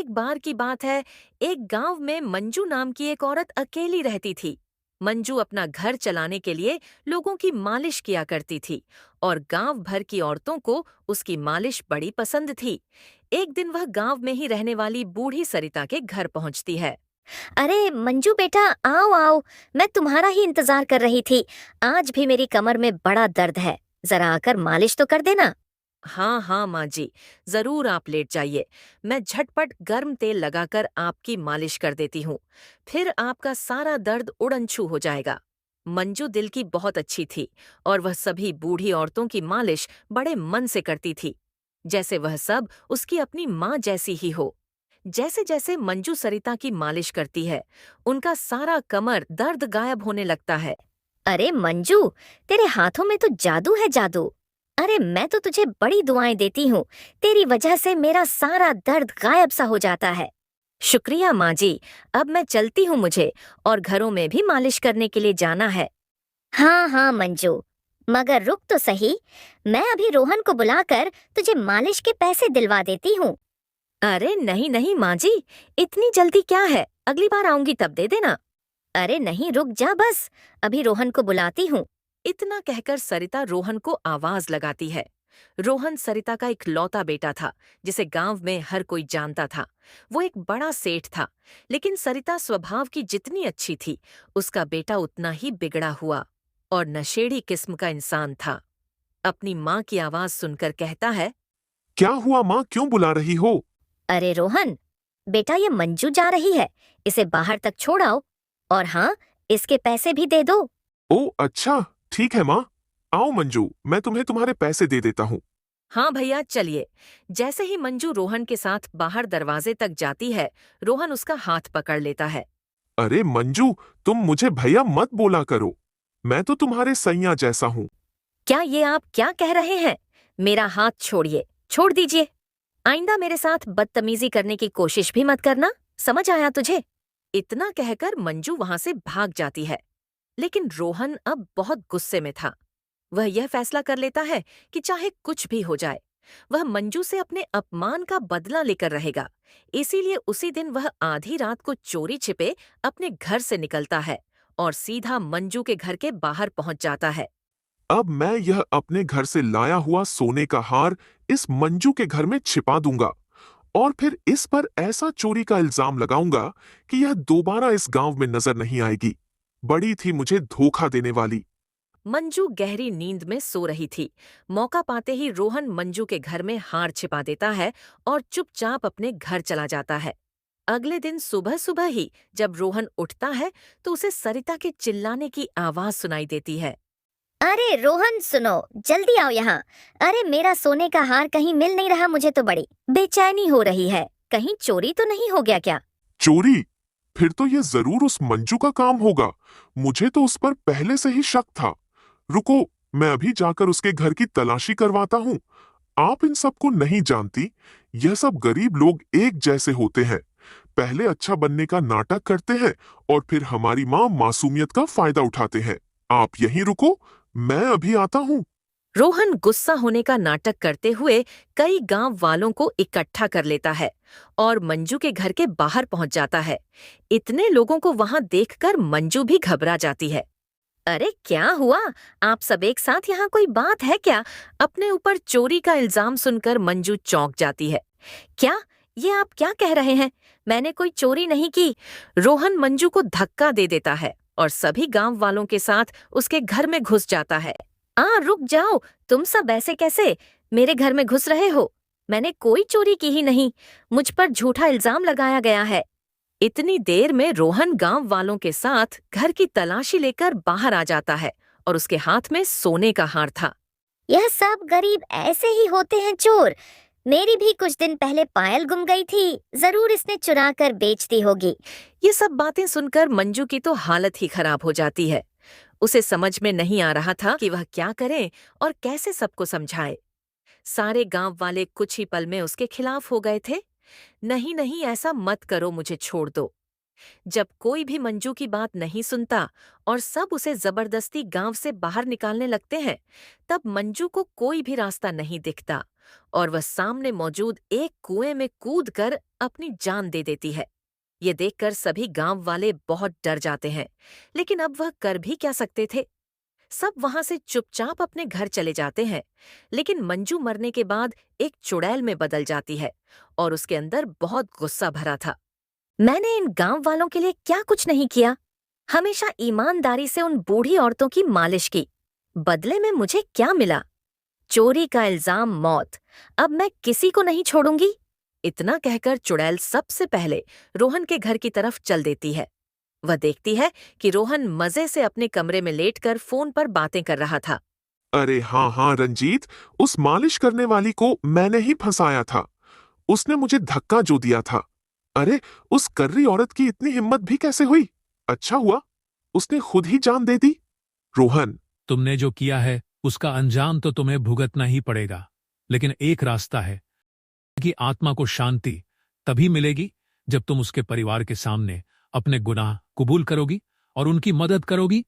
एक बार की बात है, एक गांव में मंजू नाम की एक औरत अकेली रहती थी। मंजू अपना घर चलाने के लिए लोगों की मालिश किया करती थी और गांव भर की औरतों को उसकी मालिश बड़ी पसंद थी। एक दिन वह गांव में ही रहने वाली बूढ़ी सरिता के घर पहुंचती है। अरे मंजू बेटा, आओ आओ। मैं तुम्हारा ही इंतजार कर रही थी। आज भी मेरी कमर में बड़ा दर्द है। जरा आकर मालिश तो कर देना। हाँ हाँ माँ जी, जरूर आप लेट जाइए। मैं झटपट गर्म तेल लगाकर आपकी मालिश कर देती हूँ। फिर आपका सारा दर्द उड़न-छू हो जाएगा। मंजू दिल की बहुत अच्छी थी और वह सभी बूढ़ी औरतों की मालिश बड़े मन से करती थी, जैसे वह सब उसकी अपनी माँ जैसी ही हो। जैसे जैसे मंजू सरिता की मालिश करती है, उनका सारा कमर दर्द गायब होने लगता है। अरे मंजू, तेरे हाथों में तो जादू है, जादू। अरे मैं तो तुझे बड़ी दुआएं देती हूँ। तेरी वजह से मेरा सारा दर्द गायब सा हो जाता है। शुक्रिया माँ जी। अब मैं चलती हूँ, मुझे और घरों में भी मालिश करने के लिए जाना है। हाँ हाँ मंजू, मगर रुक तो सही। मैं अभी रोहन को बुलाकर तुझे मालिश के पैसे दिलवा देती हूँ। अरे नहीं नहीं माँ जी, इतनी जल्दी क्या है, अगली बार आऊंगी तब दे देना। अरे नहीं, रुक जा बस। अभी रोहन को बुलाती हूँ। इतना कहकर सरिता रोहन को आवाज लगाती है। रोहन सरिता का इकलौता बेटा था, जिसे गांव में हर कोई जानता था। वो एक बड़ा सेठ था, लेकिन सरिता स्वभाव की जितनी अच्छी थी, उसका बेटा उतना ही बिगड़ा हुआ और नशेड़ी किस्म का इंसान था। अपनी माँ की आवाज सुनकर कहता है, क्या हुआ माँ, क्यों बुला रही हो? अरे रोहन बेटा, ये मंजू जा रही है। इसे बाहर तक छोड़ आओ। और हाँ, इसके पैसे भी दे दो। ओ अच्छा, ठीक है माँ। आओ मंजू, मैं तुम्हें तुम्हारे पैसे दे देता हूँ। हाँ भैया चलिए। जैसे ही मंजू रोहन के साथ बाहर दरवाजे तक जाती है, रोहन उसका हाथ पकड़ लेता है। अरे मंजू, तुम मुझे भैया मत बोला करो। मैं तो तुम्हारे सैया जैसा हूँ। क्या ये आप क्या कह रहे हैं? मेरा हाथ छोड़िए, छोड़ दीजिए। आइंदा मेरे साथ बदतमीजी करने की कोशिश भी मत करना, समझ आया तुझे? इतना कहकर मंजू वहां से भाग जाती है। लेकिन रोहन अब बहुत गुस्से में था। वह यह फैसला कर लेता है कि चाहे कुछ भी हो जाए, वह मंजू से अपने अपमान का बदला लेकर रहेगा। इसीलिए उसी दिन वह आधी रात को चोरी छिपे अपने घर से निकलता है और सीधा मंजू के घर के बाहर पहुंच जाता है। अब मैं यह अपने घर से लाया हुआ सोने का हार इस मंजू के घर में छिपा दूंगा और फिर इस पर ऐसा चोरी का इल्जाम लगाऊंगा कि यह दोबारा इस गांव में नजर नहीं आएगी। बड़ी थी मुझे धोखा देने वाली। मंजू गहरी नींद में सो रही थी। मौका पाते ही रोहन मंजू के घर में हार छिपा देता है और चुपचाप अपने घर चला जाता है। अगले दिन सुबह सुबह ही जब रोहन उठता है, तो उसे सरिता के चिल्लाने की आवाज सुनाई देती है। अरे रोहन सुनो, जल्दी आओ यहाँ। अरे मेरा सोने का हार कहीं मिल नहीं रहा, मुझे तो बड़ी बेचैनी हो रही है। कहीं चोरी तो नहीं हो गया क्या? चोरी? फिर तो यह जरूर उस मंजू का काम होगा। मुझे तो उस पर पहले से ही शक था। रुको, मैं अभी जाकर उसके घर की तलाशी करवाता हूँ। आप इन सबको नहीं जानती। यह सब गरीब लोग एक जैसे होते हैं। पहले अच्छा बनने का नाटक करते हैं और फिर हमारी माँ मासूमियत का फायदा उठाते हैं। आप यहीं रुको, मैं अभी आता हूँ। रोहन गुस्सा होने का नाटक करते हुए कई गांव वालों को इकट्ठा कर लेता है और मंजू के घर के बाहर पहुंच जाता है। इतने लोगों को वहां देखकर मंजू भी घबरा जाती है। अरे क्या हुआ? आप सब एक साथ यहाँ, कोई बात है क्या? अपने ऊपर चोरी का इल्जाम सुनकर मंजू चौंक जाती है। क्या? ये आप क्या कह रहे हैं? मैंने कोई चोरी नहीं की। रोहन मंजू को धक्का दे देता है और सभी गांव वालों के साथ उसके घर में घुस जाता है। रुक जाओ, तुम सब ऐसे कैसे मेरे घर में घुस रहे हो? मैंने कोई चोरी की ही नहीं। मुझ पर झूठा इल्जाम लगाया गया है। इतनी देर में रोहन गांव वालों के साथ घर की तलाशी लेकर बाहर आ जाता है और उसके हाथ में सोने का हार था। यह सब गरीब ऐसे ही होते हैं, चोर। मेरी भी कुछ दिन पहले पायल गुम गई थी। जरूर इसने चुरा कर बेच दी होगी। ये सब बातें सुनकर मंजू की तो हालत ही खराब हो जाती है। उसे समझ में नहीं आ रहा था कि वह क्या करे और कैसे सबको समझाए। सारे गांव वाले कुछ ही पल में उसके खिलाफ हो गए थे। नहीं नहीं, ऐसा मत करो, मुझे छोड़ दो। जब कोई भी मंजू की बात नहीं सुनता और सब उसे जबरदस्ती गांव से बाहर निकालने लगते हैं, तब मंजू को कोई भी रास्ता नहीं दिखता और वह सामने मौजूद एक कुएं में कूदकर अपनी जान दे देती है। ये देखकर सभी गांव वाले बहुत डर जाते हैं, लेकिन अब वह कर भी क्या सकते थे। सब वहां से चुपचाप अपने घर चले जाते हैं, लेकिन मंजू मरने के बाद एक चुड़ैल में बदल जाती है और उसके अंदर बहुत गुस्सा भरा था। मैंने इन गांव वालों के लिए क्या कुछ नहीं किया। हमेशा ईमानदारी से उन बूढ़ी औरतों की मालिश की। बदले में मुझे क्या मिला? चोरी का इल्जाम, मौत। अब मैं किसी को नहीं छोड़ूंगी। इतना कहकर चुड़ैल सबसे पहले रोहन के घर की तरफ चल देती है। वह देखती है कि रोहन मजे से अपने कमरे में लेटकर फोन पर बातें कर रहा था। अरे हाँ हाँ रंजीत, उस मालिश करने वाली को मैंने ही फंसाया था। उसने मुझे धक्का जो दिया था। अरे, उस कर्री औरत की इतनी हिम्मत भी कैसे हुई? अच्छा हुआ उसने खुद ही जान दे दी। रोहन, तुमने जो किया है उसका अंजाम तो तुम्हें भुगतना ही पड़ेगा, लेकिन एक रास्ता है कि आत्मा को शांति तभी मिलेगी जब तुम उसके परिवार के सामने अपने गुनाह कबूल करोगी और उनकी मदद करोगी